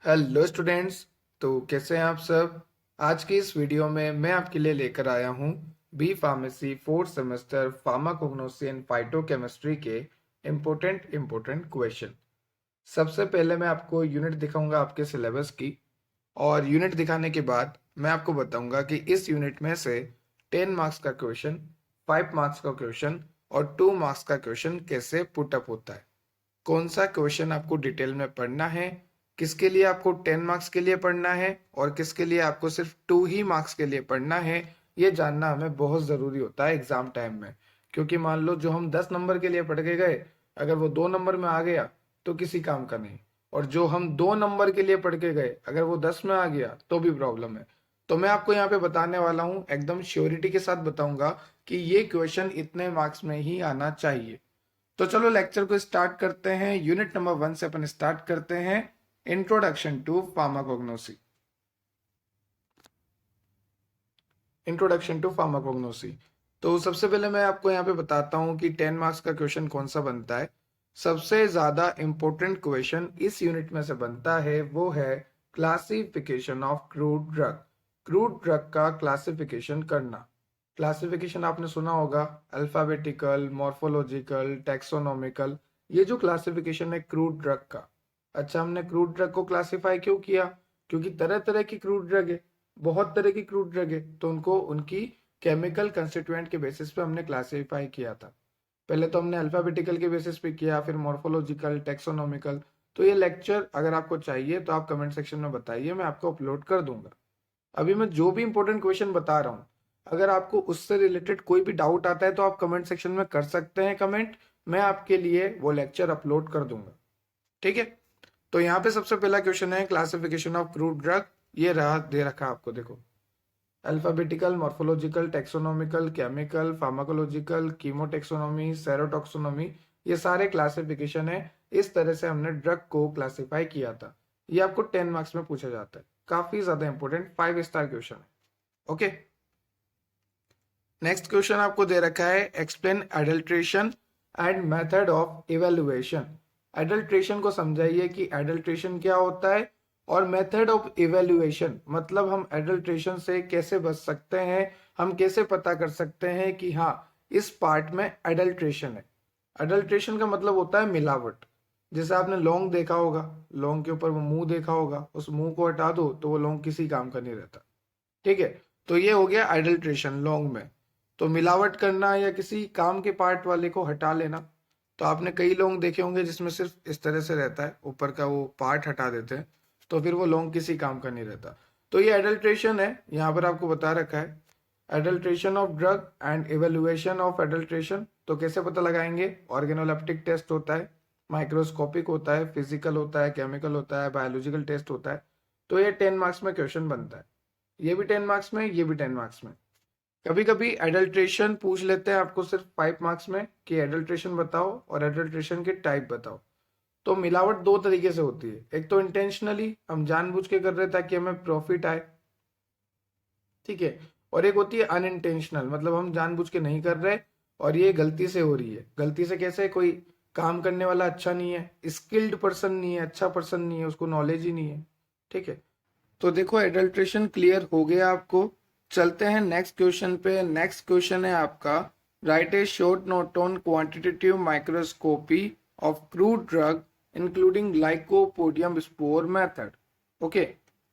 Hello students. तो कैसे हैं आप सब। आज की इस वीडियो में मैं आपके लिए लेकर आया हूं B pharmacy fourth semester pharmacognosy and phytochemistry के इम्पोर्टेंट क्वेश्चन। सबसे पहले मैं आपको यूनिट दिखाऊंगा आपके सिलेबस की, और यूनिट दिखाने के बाद मैं आपको बताऊंगा कि इस यूनिट में से 10 मार्क्स का क्वेश्चन, 5 मार्क्स का क्वेश्चन और 2 मार्क्स का क्वेश्चन कैसे पुटअप होता है। कौन सा क्वेश्चन आपको डिटेल में पढ़ना है, किसके लिए आपको 10 मार्क्स के लिए पढ़ना है और किसके लिए आपको सिर्फ 2 ही मार्क्स के लिए पढ़ना है, ये जानना हमें बहुत ज़रूरी होता है एग्जाम टाइम में। क्योंकि मान लो जो हम 10 नंबर के लिए पढ़ के गए, अगर वो 2 नंबर में आ गया तो किसी काम का नहीं, और जो हम 2 नंबर के लिए पढ़ के गए अगर वो 10 में आ गया तो भी प्रॉब्लम है। तो मैं आपको यहाँ पे बताने वाला हूँ, एकदम श्योरिटी के साथ बताऊंगा कि ये क्वेश्चन इतने मार्क्स में ही आना चाहिए। तो चलो लेक्चर को स्टार्ट करते हैं। यूनिट नंबर 1 से अपन स्टार्ट करते हैं, introduction to pharmacognosy. Introduction to pharmacognosy. तो सबसे पहले मैं आपको यहाँ पे बताता हूँ कि 10 मार्क्स का क्वेश्चन कौन सा बनता है। सबसे ज्यादा इंपॉर्टेंट क्वेश्चन इस यूनिट में से बनता है वो है classification of crude drug. Crude drug का क्लासिफिकेशन करना। क्लासिफिकेशन आपने सुना होगा, अल्फाबेटिकल, मॉर्फोलॉजिकल, टैक्सोनॉमिकल, ये जो क्लासिफिकेशन है क्रूड ड्रग का। अच्छा, हमने क्रूड ड्रग को क्लासिफाई क्यों किया? क्योंकि तरह तरह की क्रूड ड्रग है, बहुत तरह की क्रूड ड्रग है, तो उनको उनकी केमिकल कंस्टिट्यूएंट के बेसिस पे हमने क्लासिफाई किया था। पहले तो हमने अल्फाबेटिकल के बेसिस पे किया, फिर मॉर्फोलॉजिकल, टैक्सोनॉमिकल। तो ये लेक्चर अगर आपको चाहिए तो आप कमेंट सेक्शन में बताइए, मैं आपको अपलोड कर दूंगा। अभी मैं जो भी इंपॉर्टेंट क्वेश्चन बता रहा हूँ, अगर आपको उससे रिलेटेड कोई भी डाउट आता है तो आप कमेंट सेक्शन में कर सकते हैं कमेंट, मैं आपके लिए वो लेक्चर अपलोड कर दूंगा। ठीक है। तो यहाँ पे सबसे पहला क्वेश्चन है क्लासिफिकेशन ऑफ क्रूड ड्रग। ये रहा, दे रखा आपको, देखो। Alphabetical, morphological, taxonomical, chemical, pharmacological, chemotaxonomy, serotaxonomy, ये सारे क्लासिफिकेशन है। इस तरह से हमने ड्रग को क्लासिफाई किया था। ये आपको 10 मार्क्स में पूछा जाता है, काफी ज्यादा इंपॉर्टेंट 5 स्टार क्वेश्चन है। ओके। नेक्स्ट क्वेश्चन आपको दे रखा है, explain adulteration and method of evaluation. Adulteration को समझाइए कि एडल्ट्रेशन क्या होता है, और मेथड ऑफ इवेल्युएशन मतलब हम एडल्ट्रेशन से कैसे बच सकते हैं, हम कैसे पता कर सकते हैं कि हाँ इस पार्ट में एडल्ट्रेशन है। एडल्ट्रेशन का मतलब होता है मिलावट। जैसे आपने लौंग देखा होगा, लौंग के ऊपर वो मुंह देखा होगा, उस मुंह को हटा दो तो वो लौंग किसी काम का नहीं रहता। ठीक है। तो ये हो गया एडल्ट्रेशन लौंग में। तो मिलावट करना या किसी काम के पार्ट वाले को हटा लेना। तो आपने कई लौंग देखे होंगे जिसमें सिर्फ इस तरह से रहता है, ऊपर का वो पार्ट हटा देते हैं, तो फिर वो लौंग किसी काम का नहीं रहता। तो ये एडल्ट्रेशन है, यहाँ पर आपको बता रखा है। Adulteration of drug and evaluation of adulteration, तो कैसे पता लगाएंगे? ऑर्गेनोलेप्टिक टेस्ट होता है, माइक्रोस्कोपिक होता है, फिजिकल होता है, केमिकल होता है, बायोलॉजिकल टेस्ट होता है। तो ये 10 मार्क्स में क्वेश्चन बनता है। ये भी 10 मार्क्स में, ये भी 10 मार्क्स में। कभी कभी एडल्ट्रेशन पूछ लेते हैं आपको सिर्फ 5 मार्क्स में कि एडल्ट्रेशन बताओ और एडल्ट्रेशन के टाइप बताओ। तो मिलावट दो तरीके से होती है, एक तो इंटेंशनली, हम जानबूझ के कर रहे हैं ताकि हमें प्रॉफिट आए, ठीक है। और एक होती है अनइंटेंशनल, मतलब हम जानबूझ के नहीं कर रहे और ये गलती से हो रही है। गलती से कैसे? कोई काम करने वाला अच्छा नहीं है, स्किल्ड पर्सन नहीं है, अच्छा पर्सन नहीं है, उसको नॉलेज ही नहीं है। ठीक है। तो देखो एडल्ट्रेशन क्लियर हो गया आपको। चलते हैं नेक्स्ट क्वेश्चन पे। नेक्स्ट क्वेश्चन है आपका, write a short note on quantitative microscopy of crude drug including lycopodium spore method. Okay,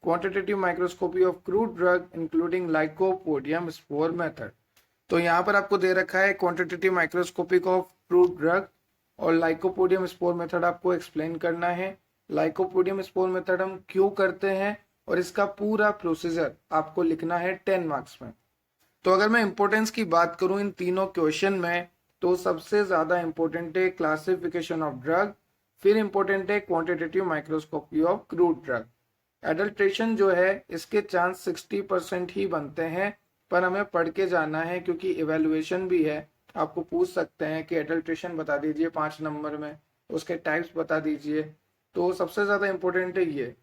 quantitative microscopy of crude drug including lycopodium spore method. तो यहाँ पर आपको दे रखा है quantitative microscopy of crude drug और lycopodium spore method आपको explain करना है। लाइकोपोडियम स्पोर मेथड हम क्यों करते हैं और इसका पूरा प्रोसीजर आपको लिखना है 10 मार्क्स में। तो अगर मैं इंपॉर्टेंस की बात करूं इन तीनों क्वेश्चन में, तो सबसे ज्यादा इंपॉर्टेंट है क्लासिफिकेशन ऑफ ड्रग, फिर इंपॉर्टेंट है quantitative microscopy of crude drug. Adulteration जो है इसके चांस 60% ही बनते हैं, पर हमें पढ़ के जाना है क्योंकि इवेल्युएशन भी है। आपको पूछ सकते हैं कि एडल्ट्रेशन बता दीजिए 5 नंबर में, उसके टाइप्स बता दीजिए। तो सबसे ज्यादा इंपॉर्टेंट है ये,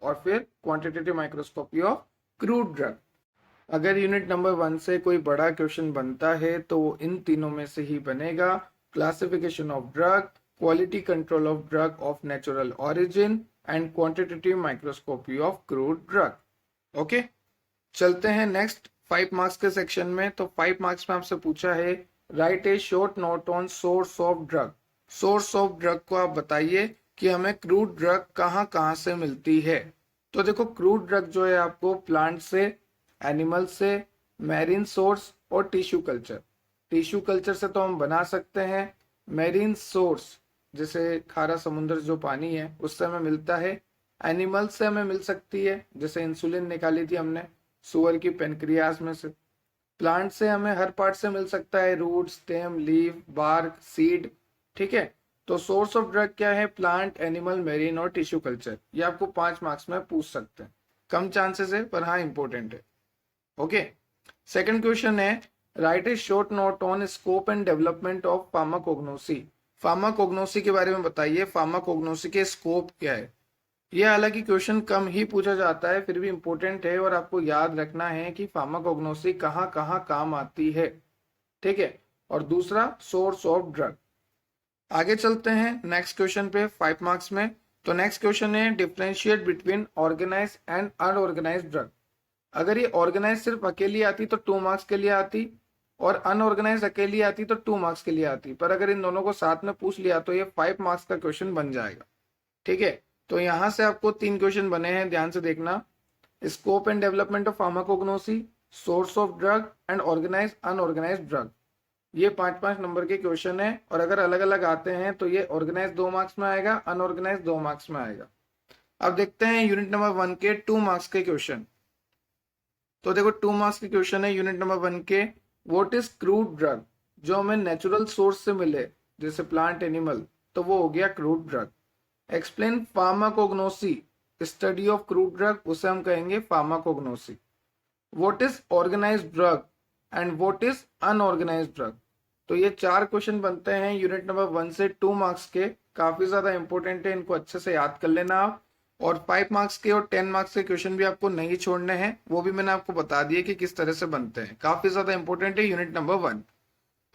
और फिर quantitative microscopy of crude drug. अगर यूनिट नंबर 1 से कोई बड़ा क्वेश्चन बनता है तो वो इन तीनों में से ही बनेगा, classification of drug, quality control of drug of natural origin and quantitative microscopy of crude drug. Okay, चलते हैं नेक्स्ट 5 मार्क्स के सेक्शन में। तो 5 मार्क्स में आपसे पूछा है right a short note on source of drug. Source of drug को आप बताइए कि हमें क्रूड ड्रग कहाँ कहाँ से मिलती है। तो देखो, क्रूड ड्रग जो है आपको प्लांट से, एनिमल से, मैरीन सोर्स और टिश्यू कल्चर। टिश्यू कल्चर से तो हम बना सकते हैं, मैरीन सोर्स जैसे खारा समुद्र जो पानी है उससे हमें मिलता है, एनिमल से हमें मिल सकती है जैसे इंसुलिन निकाली थी हमने सुअर की पेनक्रियास में से, प्लांट से हमें हर पार्ट से मिल सकता है, root, stem, leaf, bark, seed. ठीक है, तो सोर्स ऑफ ड्रग क्या है? प्लांट, एनिमल, मेरीन और टिश्यू कल्चर। ये आपको 5 मार्क्स में पूछ सकते हैं, कम चांसेस है पर हाँ इंपॉर्टेंट है। ओके, सेकंड क्वेश्चन है right a short note on scope and development of pharmacognosy. Pharmacognosy के बारे में बताइए, फार्माकोग्नोसी के स्कोप क्या है। ये हालांकि क्वेश्चन कम ही पूछा जाता है, फिर भी इंपॉर्टेंट है और आपको याद रखना है कि फार्माकोग्नोसी कहाँ कहाँ काम आती है। ठीक है, और दूसरा सोर्स ऑफ ड्रग। आगे चलते हैं नेक्स्ट क्वेश्चन पे 5 मार्क्स में। तो नेक्स्ट क्वेश्चन है differentiate between organise and unorganise drug. अगर ये ऑर्गेनाइज सिर्फ अकेली आती तो 2 मार्क्स के लिए आती, और अनऑर्गेनाइज अकेली आती तो 2 मार्क्स के लिए आती, पर अगर इन दोनों को साथ में पूछ लिया तो ये 5 मार्क्स का क्वेश्चन बन जाएगा। ठीक है, तो यहां से आपको 3 क्वेश्चन बने हैं, ध्यान से देखना। Scope and development of pharmacognosy, source of drug and organise unorganise drug. ये 5-5 नंबर के क्वेश्चन है, और अगर अलग अलग आते हैं तो ये ऑर्गेनाइज 2 मार्क्स में आएगा, अनऑर्गेनाइज 2 मार्क्स में आएगा। अब देखते हैं यूनिट नंबर 1 के 2 मार्क्स के क्वेश्चन। तो देखो 2 मार्क्स के क्वेश्चन है यूनिट नंबर 1 के। What is crude drug? जो हमें नेचुरल सोर्स से मिले जैसे प्लांट, एनिमल, तो वो हो गया crude drug. Explain pharmacognosy, study of crude drug, उसे हम कहेंगे pharmacognosy. What is organised drug and what is unorganised drug. तो ये 4 क्वेश्चन बनते हैं यूनिट नंबर 1 से 2 मार्क्स के, काफी ज्यादा इंपॉर्टेंट है, इनको अच्छे से याद कर लेना आप। और 5 मार्क्स के और 10 मार्क्स के क्वेश्चन भी आपको नहीं छोड़ने हैं, वो भी मैंने आपको बता दिए कि किस तरह से बनते हैं, काफी ज्यादा इंपॉर्टेंट है यूनिट नंबर 1।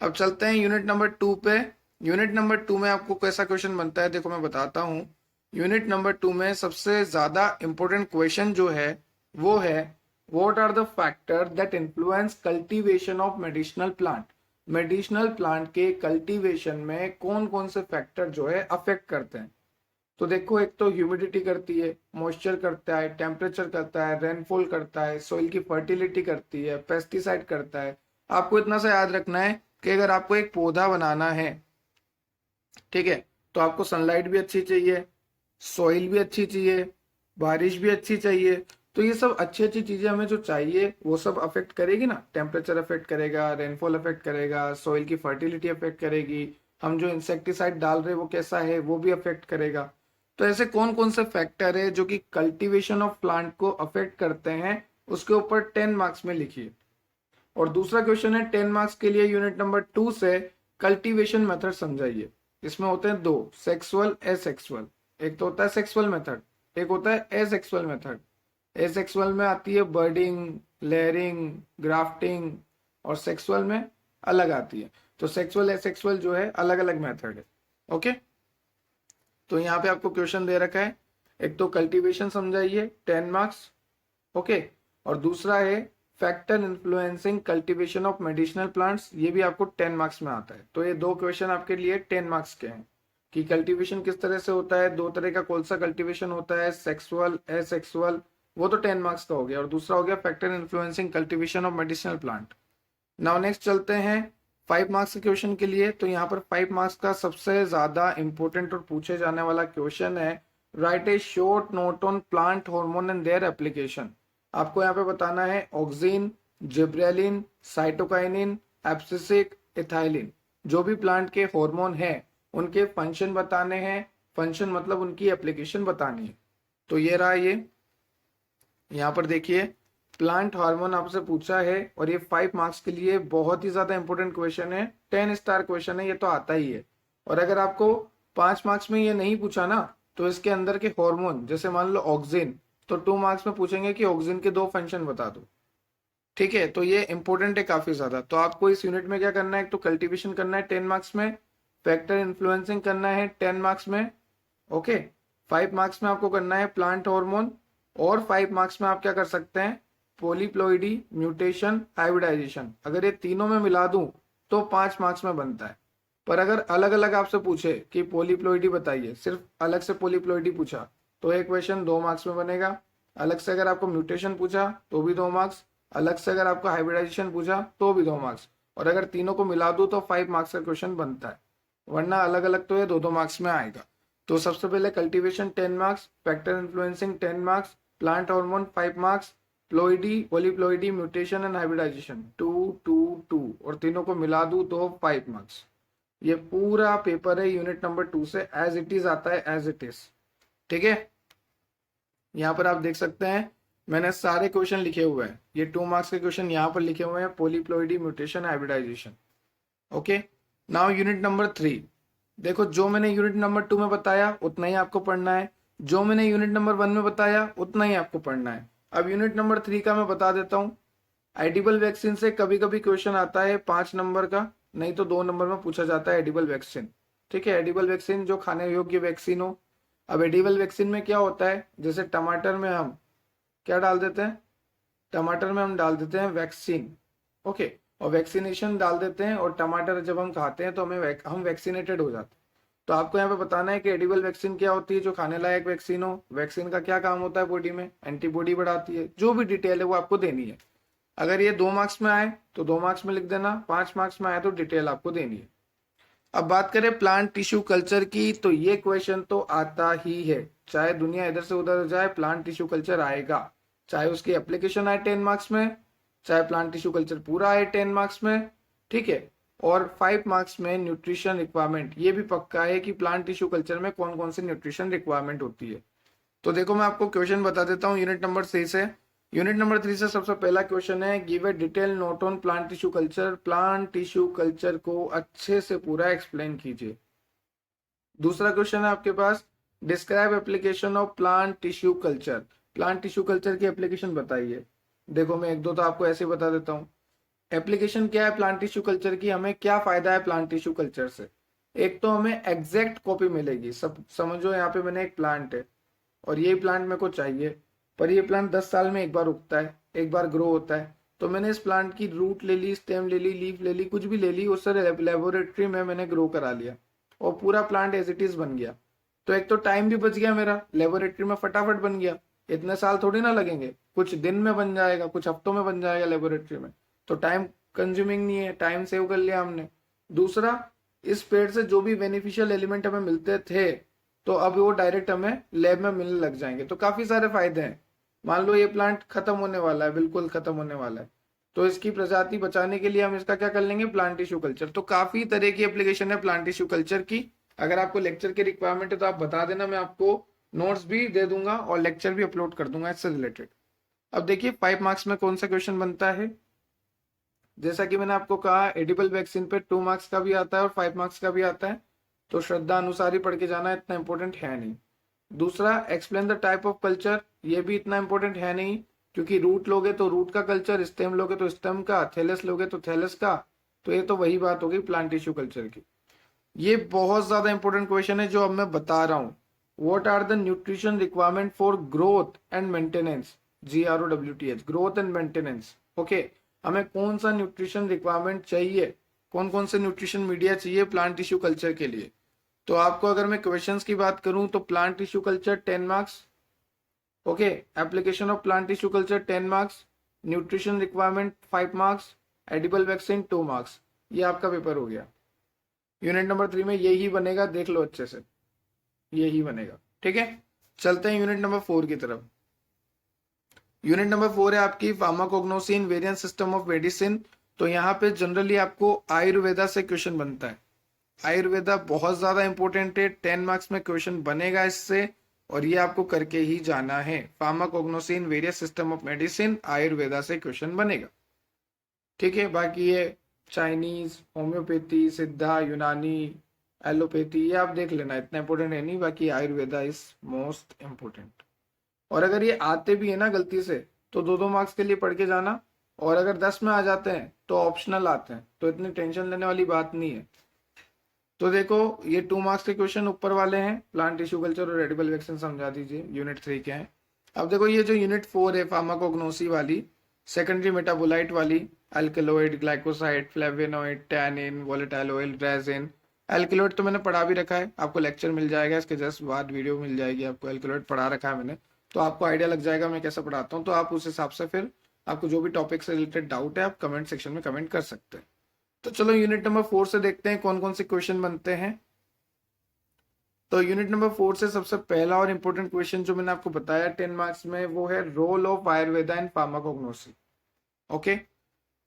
अब चलते हैं यूनिट नंबर 2 पे। यूनिट नंबर 2 में आपको कैसा क्वेश्चन बनता है देखो मैं बताता हूँ। यूनिट नंबर 2 में सबसे ज्यादा इंपॉर्टेंट क्वेश्चन जो है वो है what are the factor that influence cultivation of medicinal plant. Medicinal plant के कल्टीवेशन में कौन कौन से फैक्टर जो है अफेक्ट करते हैं। तो देखो, एक तो ह्यूमिडिटी करती है, मॉइस्चर करता है, टेम्परेचर करता है, रेनफॉल करता है, सोइल की फर्टिलिटी करती है, पेस्टिसाइड करता है। आपको इतना सा याद रखना है कि अगर आपको एक पौधा बनाना है, ठीक है, तो आपको सनलाइट भी अच्छी चाहिए, सॉइल भी अच्छी चाहिए, बारिश भी अच्छी चाहिए। तो ये सब अच्छी अच्छी चीजें हमें जो चाहिए वो सब अफेक्ट करेगी ना। टेम्परेचर अफेक्ट करेगा, रेनफॉल अफेक्ट करेगा, सॉइल की फर्टिलिटी अफेक्ट करेगी, हम जो इंसेक्टिसाइड डाल रहे हैं वो कैसा है वो भी अफेक्ट करेगा। तो ऐसे कौन कौन से फैक्टर है जो कि कल्टीवेशन ऑफ प्लांट को अफेक्ट करते हैं, उसके ऊपर 10 मार्क्स में लिखिए। और दूसरा क्वेश्चन है 10 मार्क्स के लिए यूनिट नंबर 2 से कल्टीवेशन मेथड समझाइए। इसमें होते हैं 2, सेक्सुअल, एसेक्सुअल। एक तो होता है सेक्सुअल मेथड, एक होता है एसेक्सुअल मेथड। एसेक्सुअल में आती है बर्डिंग, लेयरिंग, ग्राफ्टिंग, और सेक्सुअल में अलग आती है। तो सेक्सुअल, एसेक्सुअल जो है अलग अलग मेथड है। ओके, तो यहाँ पे आपको क्वेश्चन दे रखा है, एक तो कल्टीवेशन समझाइए 10 मार्क्स, ओके, और दूसरा है factor influencing cultivation of medicinal plants, ये भी आपको 10 मार्क्स में आता है। तो ये 2 क्वेश्चन आपके लिए 10 मार्क्स के हैं कि कल्टीवेशन किस तरह से होता है, 2 तरह का कौन सा कल्टीवेशन होता है, सेक्सुअल, एसेक्सुअल, वो तो 10 मार्क्स का हो गया, और दूसरा हो गया factor influencing cultivation of medicinal plant. Now next चलते हैं 5 मार्क्स के क्वेश्चन के लिए। तो यहाँ पर 5 मार्क्स का सबसे ज्यादा इंपॉर्टेंट और पूछे जाने वाला क्वेश्चन है right a short note on plant hormone and their application. आपको यहाँ पे बताना है auxin, gibberellin, cytokinin, abscisic, ethylene, जो भी प्लांट के हार्मोन है उनके फंक्शन बताने हैं। फंक्शन मतलब उनकी एप्लीकेशन बतानी है। तो ये रहा, ये यहाँ पर देखिए प्लांट हार्मोन आपसे पूछा है, और ये 5 मार्क्स के लिए बहुत ही ज्यादा इंपॉर्टेंट क्वेश्चन है, 10 स्टार क्वेश्चन है, ये तो आता ही है। और अगर आपको 5 मार्क्स में ये नहीं पूछा ना, तो इसके अंदर के हार्मोन जैसे मान लो ऑक्सिन, तो 2 मार्क्स में पूछेंगे कि ऑक्सिन के 2 फंक्शन बता दो। ठीक है, तो ये इंपॉर्टेंट है काफी ज्यादा। तो आपको इस यूनिट में क्या करना है, एक तो कल्टीवेशन करना है 10 मार्क्स में, फैक्टर इन्फ्लुएंसिंग करना है 10 मार्क्स में, ओके। 5 मार्क्स में आपको करना है प्लांट हार्मोन, और 5 मार्क्स में आप क्या कर सकते हैं, पॉलीप्लॉइडी, म्यूटेशन, हाइब्रिडाइजेशन। अगर ये तीनों में मिला दूं तो 5 मार्क्स में बनता है। पर अगर अलग अलग आपसे पूछे कि पॉलीप्लॉइडी बताइए, सिर्फ अलग से पॉलीप्लॉइडी पूछा तो एक क्वेश्चन 2 मार्क्स में बनेगा। अलग से अगर आपको म्यूटेशन पूछा तो भी 2 मार्क्स, अलग से अगर आपको हाइब्रिडाइजेशन पूछा तो भी 2 मार्क्स, और अगर तीनों को मिला दूं तो 5 मार्क्स का क्वेश्चन बनता है। वरना अलग अलग तो ये 2-2 मार्क्स में आएगा। तो सबसे पहले cultivation 10 marks, factor influencing 10 marks, plant hormone 5 marks, ploidy, polyploidy, mutation and hybridisation 2 2 2, और तीनों को मिला दूं तो 5 मार्क्स। ये पूरा पेपर है यूनिट नंबर 2 से, एज इट इज आता है, एज इट इज। ठीक है, यहाँ पर आप देख सकते हैं मैंने सारे क्वेश्चन लिखे हुए हैं। ये 2 मार्क्स के क्वेश्चन यहाँ पर लिखे हुए हैं, polyploidy, mutation, hybridisation. Okay, now unit number 3। देखो, जो मैंने यूनिट नंबर 2 में बताया उतना ही आपको पढ़ना है, जो मैंने यूनिट नंबर 1 में बताया उतना ही आपको पढ़ना है। अब यूनिट नंबर 3 का मैं बता देता हूँ। एडिबल वैक्सीन से कभी कभी क्वेश्चन आता है 5 नंबर का, नहीं तो 2 नंबर में पूछा जाता है एडिबल वैक्सीन। ठीक है, एडिबल वैक्सीन जो खाने योग्य वैक्सीन हो। अब एडिबल वैक्सीन में क्या होता है, जैसे टमाटर में हम क्या डाल देते हैं, टमाटर में हम डाल देते हैं वैक्सीन, ओके, और वैक्सीनेशन डाल देते हैं, और टमाटर जब हम खाते हैं तो हम वैक्सीनेटेड हो जाते हैं। तो आपको यहाँ पे बताना है कि एडिबल वैक्सीन क्या होती है, जो खाने लायक वैक्सीन हो। वैक्सीन का क्या काम होता है बॉडी में, एंटीबॉडी बढ़ाती है। जो भी डिटेल है वो आपको देनी है। अगर ये 2 मार्क्स में आए तो 2 मार्क्स में लिख देना, 5 मार्क्स में आए तो डिटेल आपको देनी है। अब बात करें प्लांट टिश्यू कल्चर की, तो ये क्वेश्चन तो आता ही है, चाहे दुनिया इधर से उधर जाए प्लांट टिश्यू कल्चर आएगा। चाहे उसकी एप्लीकेशन आए 10 मार्क्स में, चाहे प्लांट टिश्यू कल्चर पूरा आए 10 मार्क्स में। ठीक है, और 5 मार्क्स में न्यूट्रिशन रिक्वायरमेंट, ये भी पक्का है कि प्लांट टिश्यू कल्चर में कौन कौन सी न्यूट्रिशन रिक्वायरमेंट होती है। तो देखो, मैं आपको क्वेश्चन बता देता हूँ यूनिट नंबर 3 से। यूनिट नंबर 3 से सबसे पहला क्वेश्चन है, give a detail note on plant tissue culture. Plant tissue culture को अच्छे से पूरा एक्सप्लेन कीजिए। दूसरा क्वेश्चन है आपके पास, describe application of plant tissue culture. Plant tissue culture की एप्लीकेशन बताइए। देखो, मैं एक दो तो आपको ऐसे बता देता हूँ। एप्लीकेशन क्या है प्लांट टिश्यू कल्चर की, हमें क्या फायदा है प्लांट टिश्यू कल्चर से। एक तो हमें एग्जैक्ट कॉपी मिलेगी। सब समझो, यहाँ पे मैंने एक प्लांट है और ये प्लांट मेरे को चाहिए, पर ये प्लांट 10 साल में एक बार उगता है, एक बार ग्रो होता है। तो मैंने इस प्लांट की रूट ले ली, स्टेम ले ली, लीफ ले ली, कुछ भी ले ली, उससे लेबोरेटरी में मैंने ग्रो करा लिया और पूरा प्लांट एज इट इज बन गया। तो एक तो टाइम भी बच गया मेरा, लेबोरेटरी में फटाफट बन गया। इतने साल थोड़ी ना लगेंगे, कुछ दिन में बन जाएगा, कुछ हफ्तों में बन जाएगा लेबोरेटरी में। तो टाइम कंज्यूमिंग नहीं है, टाइम सेव कर लिया हमने। दूसरा, इस पेड़ से जो भी बेनिफिशियल एलिमेंट हमें मिलते थे तो अब वो डायरेक्ट हमें लैब में मिलने लग जाएंगे। तो काफी सारे फायदे हैं। मान लो ये प्लांट खत्म होने वाला है, बिल्कुल खत्म होने वाला है, तो इसकी प्रजाति बचाने के लिए हम इसका क्या कर लेंगे, प्लांट टिश्यू कल्चर। तो काफी तरह की एप्लीकेशन है प्लांट टिश्यू कल्चर की। अगर आपको लेक्चर की रिक्वायरमेंट है तो आप बता देना, मैं आपको नोट्स भी दे दूंगा और लेक्चर भी अपलोड कर दूंगा इससे रिलेटेड। अब देखिए 5 मार्क्स में कौन सा क्वेश्चन बनता है। जैसा कि मैंने आपको कहा, एडिबल वैक्सीन पे 2 मार्क्स का भी आता है और 5 मार्क्स का भी आता है, तो श्रद्धा अनुसार ही पढ़ के जाना, इतना इंपॉर्टेंट है नहीं। दूसरा, explain the type of culture, ये भी इतना इंपॉर्टेंट है नहीं, क्योंकि रूट लोगे तो रूट का कल्चर, स्टेम लोगे तो स्टेम का, थैलस लोगे तो थैलस का। तो ये तो वही बात होगी प्लांट टिश्यू कल्चर की। ये बहुत ज्यादा इंपॉर्टेंट क्वेश्चन है जो अब मैं बता रहा हूँ। What are the nutrition requirement for growth and maintenance, GROWTH, growth and maintenance. Okay, हमें कौन सा न्यूट्रिशन रिक्वायरमेंट चाहिए, कौन कौन से न्यूट्रिशन मीडिया चाहिए प्लांट टिश्यू कल्चर के लिए। तो आपको अगर मैं क्वेश्चंस की बात करूं तो plant tissue culture 10 marks, okay, application of plant tissue culture 10 marks, nutrition requirement 5 marks, edible vaccine 2 marks. ये आपका पेपर हो गया। यूनिट नंबर 3 में यही बनेगा, देख लो अच्छे से, यही बनेगा। ठीक है, चलते हैं यूनिट नंबर 4 की तरफ। यूनिट नंबर 4 है आपकी फार्माकोग्नोसिन, वेरिएंट सिस्टम ऑफ मेडिसिन। तो यहाँ पे जनरली आपको आयुर्वेदा से क्वेश्चन बनता है। आयुर्वेदा बहुत ज्यादा इंपॉर्टेंट है, 10 मार्क्स में क्वेश्चन बनेगा इससे, और ये आपको करके ही जाना है। Pharmacognosy, various system of medicine, Ayurveda से क्वेश्चन बनेगा। ठीक है, बाकी ये चाइनीज, होम्योपैथी, सिद्धा, यूनानी, एलोपैथी, ये आप देख लेना, इतना इंपॉर्टेंट है नहीं। बाकी आयुर्वेदा इज मोस्ट इंपॉर्टेंट। और अगर ये आते भी है ना गलती से तो 2-2 मार्क्स के लिए पढ़ के जाना, और अगर 10 में आ जाते हैं तो ऑप्शनल आते हैं, तो इतनी टेंशन लेने वाली बात नहीं है। तो देखो ये 2 मार्क्स के क्वेश्चन ऊपर वाले हैं, प्लांट टिश्यू कल्चर और एडिबल वैक्सीन समझा दीजिए, यूनिट 3 के हैं। अब देखो ये जो यूनिट 4 है फार्माकोग्नोसी वाली, सेकेंडरी मेटाबोलाइट वाली, alkaloid, glycoside, flavonoid, tannin, volatile oil, resin. Alkaloid तो मैंने पढ़ा भी रखा है, आपको लेक्चर मिल जाएगा इसके जस्ट बाद, वीडियो मिल जाएगी आपको, एल्कलॉइड पढ़ा रखा है मैंने, तो आपको आइडिया लग जाएगा मैं कैसे पढ़ाता हूँ। तो आप उस हिसाब से फिर आपको जो भी टॉपिक से रिलेटेड डाउट है आप कमेंट सेक्शन में कमेंट कर सकते हैं। तो चलो यूनिट नंबर 4 से देखते हैं कौन कौन से क्वेश्चन बनते हैं। तो यूनिट नंबर 4 से सबसे पहला और इंपॉर्टेंट क्वेश्चन जो मैंने आपको बताया 10 मार्क्स में, वो है role of Ayurveda in pharmacognosy. Okay,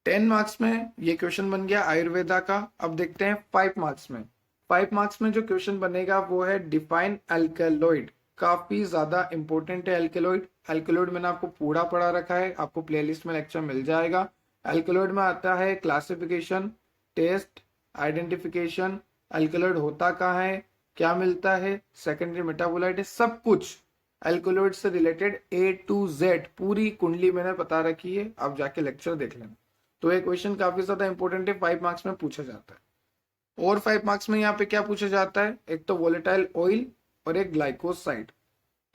10 marks में ये क्वेश्चन बन गया आयुर्वेदा का। अब देखते हैं 5 मार्क्स में। 5 मार्क्स में जो क्वेश्चन बनेगा वो है डिफाइन अल्कलॉइड। काफी ज्यादा इंपॉर्टेंट है अल्कलॉइड। अल्कलॉइड मैंने आपको पूरा पढ़ा रखा है, आपको प्लेलिस्ट में लेक्चर मिल जाएगा। अल्कलॉइड में आता है क्लासिफिकेशन, टेस्ट, आइडेंटिफिकेशन, अल्कलॉइड होता कहाँ है, क्या मिलता है, सेकेंडरी मेटाबोलाइट है, सब कुछ अल्कलॉइड से रिलेटेड A to Z पूरी कुंडली मैंने बता रखी है, आप जाके लेक्चर देख लेना। तो ये क्वेश्चन काफी ज्यादा इंपॉर्टेंट है, 5 मार्क्स में पूछा जाता है। और 5 मार्क्स में यहाँ पे क्या पूछा जाता है, एक तो वोलेटाइल ऑयल और एक ग्लाइकोसाइड।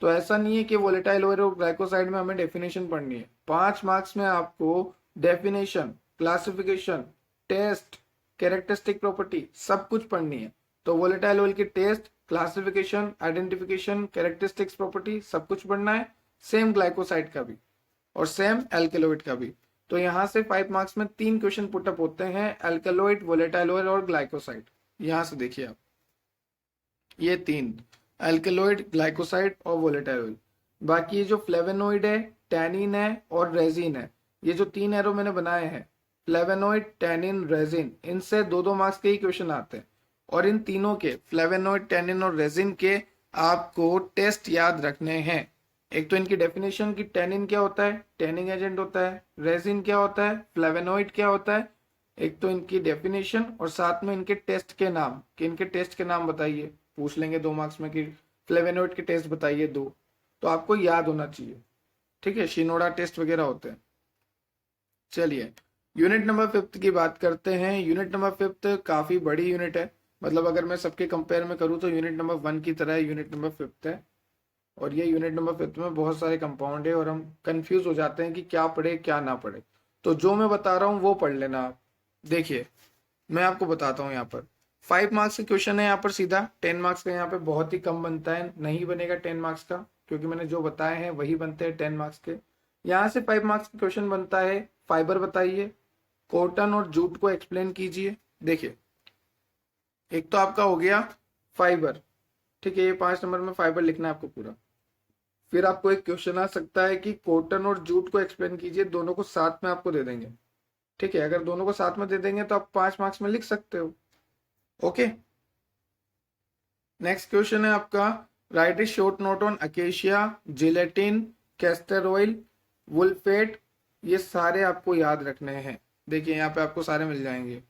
तो ऐसा नहीं है कि वोलेटाइल ऑयल और ग्लाइकोसाइड में हमें डेफिनेशन पढ़नी है, 5 मार्क्स में आपको definition, classification, test, characteristic property सब कुछ पढ़नी है। तो वोलेटाइल ऑयल की test, classification, identification, characteristics property सब कुछ पढ़ना है। सेम ग्लाइकोसाइड का भी और सेम एल्केलॉइड का भी। तो यहां से 5 मार्क्स में 3 क्वेश्चन पुटअप होते हैं, एल्केलॉइड, वोलेटाइल ऑयल और ग्लाइकोसाइड। यहां से देखिए आप, ये 3, एल्केलॉइड, ग्लाइकोसाइड और वोलेटाइल ऑयल। बाकी ये जो फ्लेवेनॉइड है, टैनिन है और रेजिन है, ये जो 3 एरो मैंने बनाए हैं, फ्लेवेनॉइड, टैनिन, रेजिन, इनसे 2-2 मार्क्स के ही क्वेश्चन आते हैं। और इन तीनों के, फ्लेवेनॉइड, टैनिन और रेजिन के, आपको टेस्ट याद रखने हैं। एक तो इनकी डेफिनेशन की टैनिन क्या होता है, टैनिंग एजेंट होता है, रेजिन क्या होता है, फ्लेवेनॉइड क्या होता है, एक तो इनकी डेफिनेशन और साथ में इनके टेस्ट के नाम, कि इनके टेस्ट के नाम बताइए, पूछ लेंगे 2 मार्क्स में कि फ्लेवेनॉइड के टेस्ट बताइए 2, तो आपको याद होना चाहिए। ठीक है, शिनोडा टेस्ट वगैरह होते हैं। चलिए यूनिट नंबर 5 की बात करते हैं। यूनिट नंबर 5 काफी बड़ी यूनिट है, मतलब अगर मैं सबके कंपेयर में करूँ तो यूनिट नंबर 1 की तरह यूनिट नंबर 5 है। और ये यूनिट नंबर 5 में बहुत सारे कंपाउंड है और हम कंफ्यूज हो जाते हैं कि क्या पढ़े क्या ना पढ़े। तो जो मैं बता रहा हूँ वो पढ़ लेना आप। देखिए मैं आपको बताता हूँ, यहाँ पर 5 मार्क्स का क्वेश्चन है, यहाँ पर सीधा 10 मार्क्स का यहाँ पे बहुत ही कम बनता है, नहीं बनेगा 10 मार्क्स का, क्योंकि मैंने जो बताए हैं वही बनते हैं 10 मार्क्स के। यहाँ से 5 मार्क्स का क्वेश्चन बनता है, फाइबर बताइए, कॉटन और जूट को एक्सप्लेन कीजिए। देखिए एक तो आपका हो गया फाइबर, ठीक है, ये 5 नंबर में फाइबर लिखना है आपको पूरा। फिर आपको एक क्वेश्चन आ सकता है कि कॉटन और जूट को एक्सप्लेन कीजिए, दोनों को साथ में आपको दे देंगे। ठीक है, अगर दोनों को साथ में दे देंगे तो आप 5 मार्क्स में लिख सकते हो। ओके, नेक्स्ट क्वेश्चन है आपका, write a short note on acacia, gelatin, castor oil, wool fat. ये सारे आपको याद रखने हैं। देखिए यहाँ पे आपको सारे मिल जाएंगे,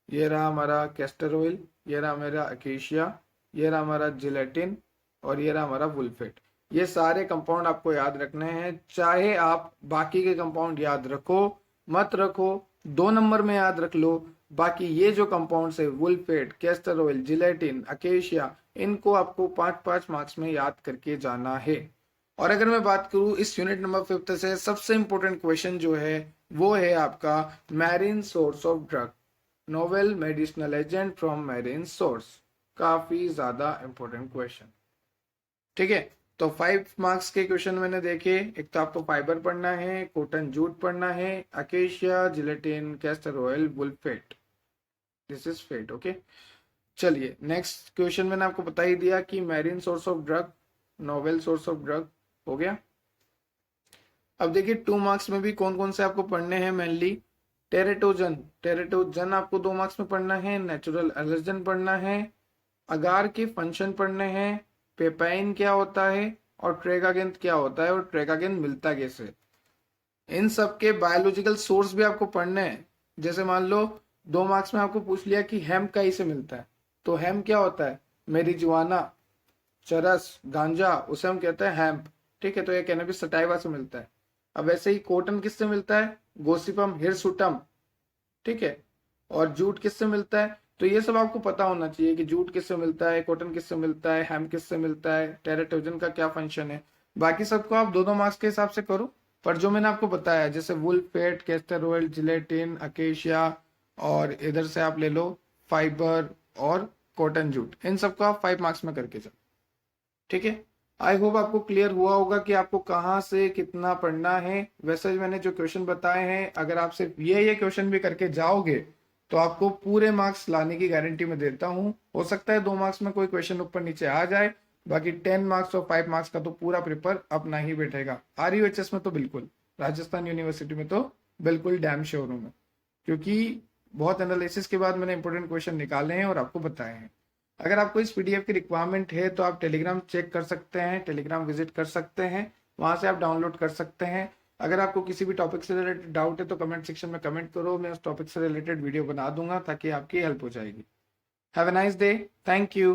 ये रहा हमारा कैस्टर ऑयल, ये रहा हमारा अकेशिया, ये रहा हमारा जिलेटिन और ये रहा हमारा वुल्फेट। ये सारे कंपाउंड आपको याद रखने हैं, चाहे आप बाकी के कंपाउंड याद रखो मत रखो, 2 नंबर में याद रख लो। बाकी ये जो कंपाउंड्स है, वुल्फेट, कैस्टर ऑयल, जिलेटिन, अकेशिया, इनको आपको 5-5 मार्क्स में याद करके जाना है। और अगर मैं बात करूं इस यूनिट नंबर 5 से सबसे इंपॉर्टेंट क्वेश्चन जो है वो है आपका marine source of drug, novel medicinal agent from marine source. काफी ज्यादा इंपॉर्टेंट क्वेश्चन। ठीक है, तो 5 मार्क्स के क्वेश्चन मैंने देखे, एक तो आपको फाइबर पढ़ना है, कॉटन जूट पढ़ना है, acacia, gelatin, castor oil, wool fat, this is fat. Okay, चलिए नेक्स्ट क्वेश्चन मैंने आपको बता ही दिया कि marine source of drug, novel source of drug हो गया। अब देखिए 2 मार्क्स में भी कौन कौन से आपको पढ़ने हैं मेनली, टेरेटोजन, टेरेटोजन आपको 2 मार्क्स में पढ़ना है, नेचुरल एलर्जन पढ़ना है, अगार के फंक्शन पढ़ने हैं, पेपाइन क्या होता है और ट्रेगागेंथ क्या होता है और ट्रेगागेंथ मिलता कैसे। इन सब के बायोलॉजिकल सोर्स भी आपको पढ़ने हैं। जैसे मान लो 2 मार्क्स में आपको पूछ लिया कि हेम्प कहीं से मिलता है, तो हेम्प क्या होता है, मेरिजुआना, चरस, गांजा, उसे हम कहते हैं हेम्प। ठीक है, तो ये कैनबिस सटाइवा से मिलता है। अब ऐसे ही कॉटन किससे मिलता है, गोसिपम हिरसुटम। ठीक है, और जूट किससे मिलता है, तो ये सब आपको पता होना चाहिए कि जूट किससे मिलता है, कॉटन किससे मिलता है, हेम किससे मिलता है, टेराटोजन का क्या फंक्शन है। बाकी सबको आप 2-2 मार्क्स के हिसाब से करो, पर जो मैंने आपको बताया जैसे wool, fat, castor oil, gelatin, acacia, और इधर से आप ले लो फाइबर और कॉटन जूट, इन सबको आप 5 मार्क्स में करके जाओ। ठीक है, आई होप आपको क्लियर हुआ होगा कि आपको कहाँ से कितना पढ़ना है। वैसे मैंने जो क्वेश्चन बताए हैं, अगर आप सिर्फ ये क्वेश्चन भी करके जाओगे तो आपको पूरे मार्क्स लाने की गारंटी मैं देता हूँ। हो सकता है 2 मार्क्स में कोई क्वेश्चन ऊपर नीचे आ जाए, बाकी 10 मार्क्स और 5 मार्क्स का तो पूरा पेपर अपना ही बैठेगा। RUHS में तो बिल्कुल, राजस्थान यूनिवर्सिटी में तो बिल्कुल डैम श्योर हूँ मैं, क्योंकि बहुत एनालिसिस के बाद मैंने इंपॉर्टेंट क्वेश्चन निकाले हैं और आपको बताए हैं। अगर आपको इस PDF की रिक्वायरमेंट है तो आप टेलीग्राम चेक कर सकते हैं, टेलीग्राम विजिट कर सकते हैं, वहां से आप डाउनलोड कर सकते हैं। अगर आपको किसी भी टॉपिक से रिलेटेड डाउट है तो कमेंट सेक्शन में कमेंट करो, मैं उस टॉपिक से रिलेटेड वीडियो बना दूंगा ताकि आपकी हेल्प हो जाएगी। Have a nice day, thank you.